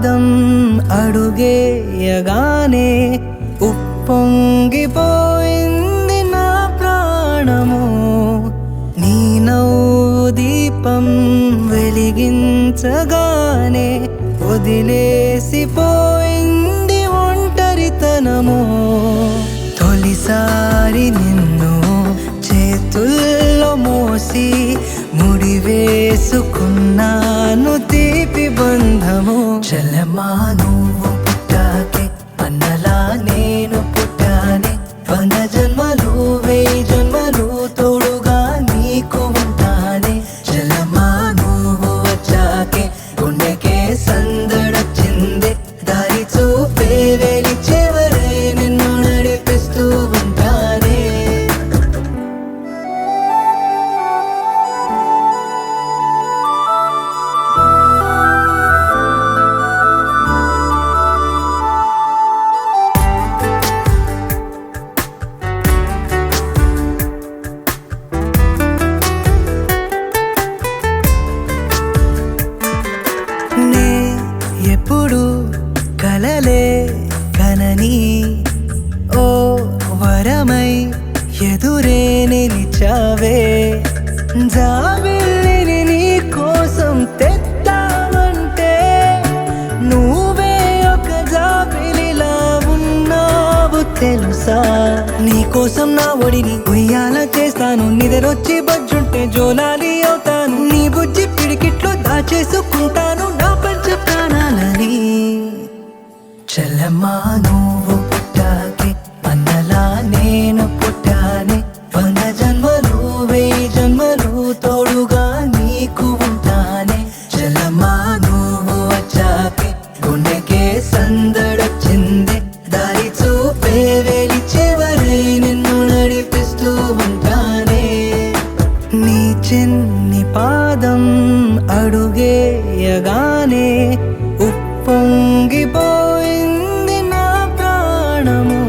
పాదం అడుగేయగానే ఉప్పొంగిపోయింది నా ప్రాణము. నీ నవ్వు దీపం వెలిగించగానే వదిలేసిపోయింది ఒంటరితనము. తొలిసారి నిన్ను చేతుల్లో మోసి ముడివేసుకున్నాను తీపి బంధము. చెల్లెమ్మా నువ్వు పుట్టాకే అన్నలా నేను పుట్టానే. 100 జన్మలు 1000 జన్మలు తోడుగా నీకు ఉంటానే. చెల్లెమ్మా నువ్వు వచ్చాకే గుండెకే సందడొచ్చిందే. దారి చూపే వెలి చివరై నిన్ను నడిపిస్తూ ఉంటానే. నే ఎప్పుడు కలలే కనని ఓ వరమై ఎదురే నిలిచావే. జాబిల్లిని నీ కోసం తెద్దామంటే నువ్వే ఒక జాబిలిలా ఉన్నావు తెలుసా. నీ కోసం నా ఒడిని ఉయ్యాల చేస్తాను. నిద్రొచ్చి బజ్జుంటే జోలాలి అవుతాను. నీ బుజ్జి పిడికిట్లో దాచేసుకుంటాను నా పంచ ప్రాణాలని. చెల్లెమ్మా నువ్వు పుట్టాకే అన్నలా నేను పుట్టానే. 100 జన్మలు 1000 జన్మలు తోడుగా నీకు ఉంటానే. చెల్లెమ్మా నువ్వు వచ్చాకే గుండెకే సందడొచ్చిందే. దారి చూపే వెలి చివరై నిన్ను నడిపిస్తూ ఉంటానే. నీ చిన్ని పాదం అడుగేయగానే ఉప్పొంగిపోయింది నా ప్రాణము.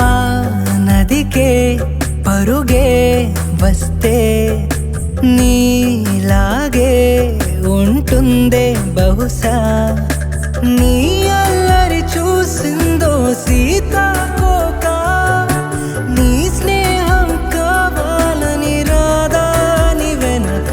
ఆ నదికే పరుగే వస్తే నీలాగే ఉంటుందే బహుశా. నీ అల్లరి చూసిందో సీతాకోక. నీ స్నేహం కావాలని రాదాని వెనక.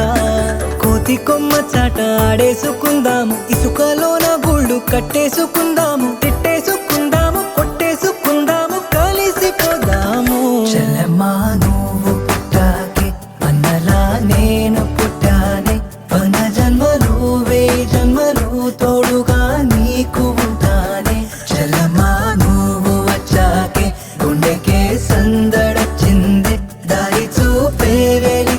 కోతి కొమ్మ చాట ఆడేసుకుందాము. ఇసుకలోన గుళ్ళు కట్టేసుకుందాము. తిట్టేసుకుందాము కొట్టేసుకుందాము కలిసిపోదాము. చెల్లెమ్మా నువ్వు పుట్టాకే అన్నలా నేను పుట్టానే. 100 జన్మలు 1000 జన్మలు తోడుగా నీకు ఉంటానే. చెల్లెమ్మా నువ్వు వచ్చాకే గుండెకే సందడొచ్చిందే. దారి చూపే వెలి